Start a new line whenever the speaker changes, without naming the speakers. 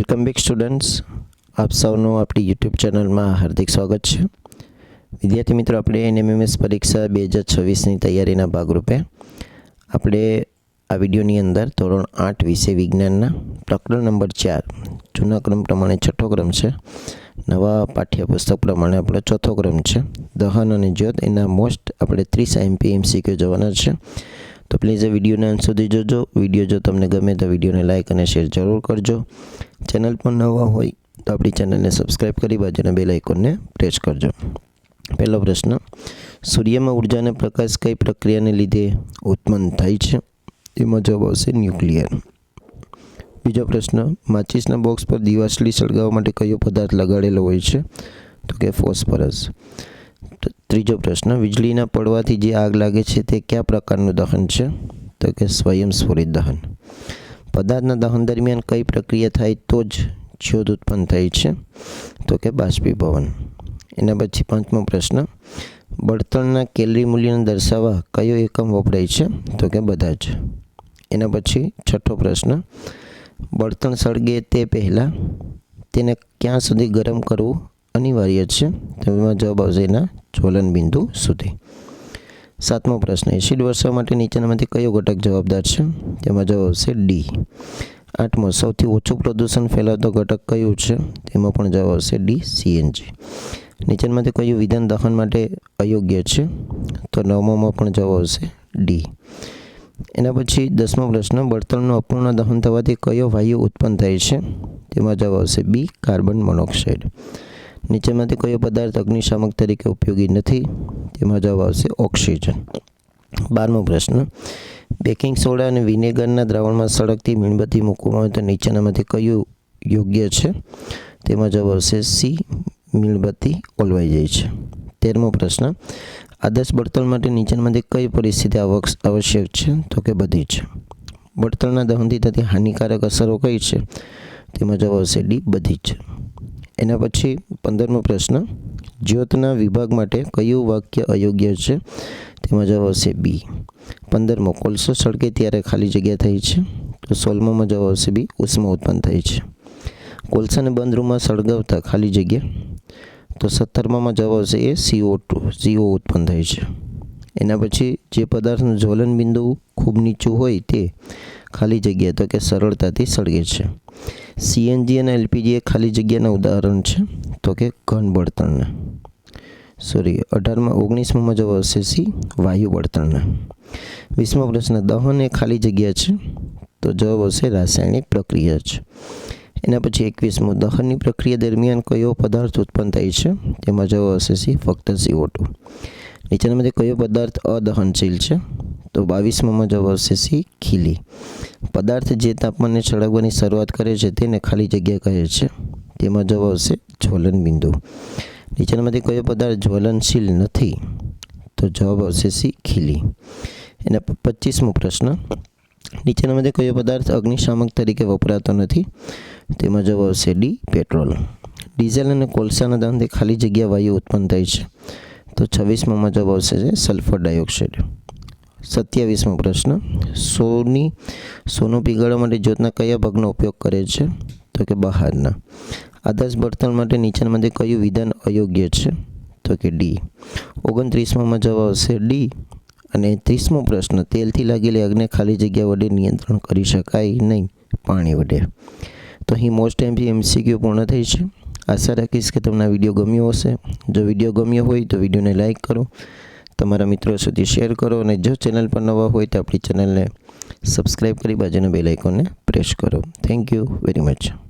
Welcome back students, આપ સૌનું આપણી યુટ્યુબ ચેનલમાં હાર્દિક સ્વાગત છે। વિદ્યાર્થી મિત્રો, આપણે એનએમએમએસ પરીક્ષા 2026ની તૈયારીના ભાગરૂપે આપણે આ વિડીયોની અંદર ધોરણ 8 વિષય વિજ્ઞાનના પ્રકરણ નંબર 4 જૂના ક્રમ પ્રમાણે છઠ્ઠો ક્રમ છે, નવા પાઠ્યપુસ્તક પ્રમાણે આપણો ચોથો ક્રમ છે, દહન અને જ્યોત, એના મોસ્ટ આપણે 30 MP MCQ જવાના છે। તો પ્લીઝ આ વિડીયોને અંત સુધી જોજો। વિડીયો જો તમને ગમે તો વિડીયોને લાઇક અને શેર જરૂર કરજો। ચેનલ પર નવા હોય તો આપણી ચેનલને સબસ્ક્રાઈબ કરી બાજુના બેલ આઇકોનને પ્રેસ કરજો। પહેલો પ્રશ્ન, સૂર્યમાં ઉર્જા અને પ્રકાશ કઈ પ્રક્રિયાને લીધે ઉત્પન્ન થાય છે? એમાં જવાબ આવશે ન્યુક્લિયર। બીજો પ્રશ્ન, માચિસના બોક્સ પર દિવાસળી સળગાવવા માટે કયો પદાર્થ લગાડેલો હોય છે? તો કે ફોસ્ફરસ। ત્રીજો પ્રશ્ન, વીજળીના પડવાથી જે આગ લાગે છે તે કયા પ્રકારનું દહન છે? તો કે સ્વયંસ્ફુરિત દહન। પદાર્થના દહન દરમિયાન કઈ પ્રક્રિયા થાય તો જ જ્યોત ઉત્પન્ન થાય છે? તો કે બાષ્પીભવન। એના પછી પાંચમો પ્રશ્ન, બળતણના કેલરી મૂલ્યને દર્શાવવા કયો એકમ વપરાય છે? તો કે બધા જ। એના પછી છઠ્ઠો પ્રશ્ન, બળતણ સળગે તે પહેલાં તેને ક્યાં સુધી ગરમ કરવું અનિવાર્ય છે? તો એમાં જવાબ આવશે એના જ્વલન બિંદુ સુધી। સાતમો પ્રશ્ન, એસિડ વર્ષા માટે નીચેનામાંથી કયો ઘટક જવાબદાર છે? તેમાં જવાબ આવશે ડી। આઠમો, સૌથી ઓછું પ્રદૂષણ ફેલાવતો ઘટક કયું છે? તેમાં પણ જવાબ આવશે ડી, CNG। નીચેનામાંથી કયું વિધાન દહન માટે અયોગ્ય છે? તો નવમોમાં પણ જવાબ આવશે ડી। એના પછી દસમો પ્રશ્ન, બળતણનું અપૂર્ણ દહન થવાથી કયો વાયુ ઉત્પન્ન થાય છે? તેમાં જવાબ આવશે બી, કાર્બન મોનોક્સાઇડ। નીચેમાંથી કયો પદાર્થ અગ્નિશામક તરીકે ઉપયોગી નથી? તેમાં જવાબ આવશે ઓક્સિજન। 12મો પ્રશ્ન, બેકિંગ સોડા અને વિનેગરના દ્રાવણમાં સળગતી મીણબત્તી મૂકવામાં આવે તો નીચેનામાંથી કયું યોગ્ય છે? તેમાં જવાબ આવશે સી, મીણબત્તી ઓલવાઈ જાય છે। 13મો પ્રશ્ન, આદર્શ બળતણ માટે નીચેનામાંથી કઈ પરિસ્થિતિ આવશ્યક છે? તો કે બધી જ। બળતણના દહનથી થતી હાનિકારક અસરો કઈ છે? તેમાં જવાબ આવશે ડી, બધી જ। એના પછી 15મો પ્રશ્ન, જ્યોતના વિભાગ માટે કયું વાક્ય અયોગ્ય છે? તેમાં જવાબ આવશે બી। 15મો, કોલસો સળગે ત્યારે ખાલી જગ્યા થઈ છે? તો 16મોમાં જવાબ આવશે બી, ઉષ્મા ઉત્પન્ન થાય છે। કોલસાને બંધ રૂમમાં સળગાવતા ખાલી જગ્યા? તો 17મામાં જવાબ આવશે એ CO2 ઉત્પન્ન થાય છે। એના પછી જે પદાર્થનું જ્વલન બિંદુ ખૂબ નીચું હોય તે ખાલી જગ્યા? તો કે સરળતાથી સળગે છે। CNG અને LPG એ ખાલી જગ્યાના ઉદાહરણ છે? તો કે ઘન બળતણના। 19મામાં જવાબ આવશે સી, વાયુ બળતણના। 20મો પ્રશ્ન, દહન એ ખાલી જગ્યા છે? તો જવાબ આવશે રાસાયણિક પ્રક્રિયા છે। એના પછી 21મો, દહનની પ્રક્રિયા દરમિયાન કયો પદાર્થ ઉત્પન્ન થાય છે? તેમાં જવાબ આવશે સી, ફક્ત CO2। નીચેનામાંથી કયો પદાર્થ અદહનશીલ છે? તો 22મામાં જવાબ આવશે સી, ખીલી। પદાર્થ જે તાપમાને સળગવાની શરૂઆત કરે છે તેને ખાલી જગ્યા કહે છે? તેમાં જવાબ આવશે જ્વલન બિંદુ। નીચેનામાંથી કયો પદાર્થ જ્વલનશીલ નથી? તો જવાબ આવશે સી, ખીલી। એના 25મો પ્રશ્ન, નીચેનામાંથી કયો પદાર્થ અગ્નિશામક તરીકે વપરાતો નથી? તેમાં જવાબ આવશે ડી, પેટ્રોલ। ડીઝલ અને કોલસાના દહનથી ખાલી જગ્યા વાયુ ઉત્પન્ન થાય છે? તો 26મામાં જવાબ આવશે સલ્ફર ડાયોક્સાઇડ। 27મો પ્રશ્ન, સોનું પીગાળવા માટે જ્યોતના કયા ભાગનો ઉપયોગ કરે છે? તો કે બહારના। આદર્શ બળતણ માટે નીચેનામાંથી કયું વિધાન અયોગ્ય છે? તો કે ડી। 29મામાં જવાબ આવશે ડી। અને 30મો પ્રશ્ન, તેલથી લાગેલી આગને ખાલી જગ્યા વડે નિયંત્રણ કરી શકાય નહીં, પાણી વડે। તો અહીં મોસ્ટ MCQ પૂર્ણ થઈ છે। આશા રાખીશ કે તમને આ વિડીયો ગમ્યો હશે। જો વિડીયો ગમ્યો હોય તો વિડીયોને લાઇક કરો, તમારા મિત્રો સુધી શેર કરો, અને જો ચેનલ પર નવા હોય તો આપણી ચેનલને સબસ્ક્રાઈબ કરી બાજુના બેલ આઇકોનને પ્રેસ કરો। Thank you very much.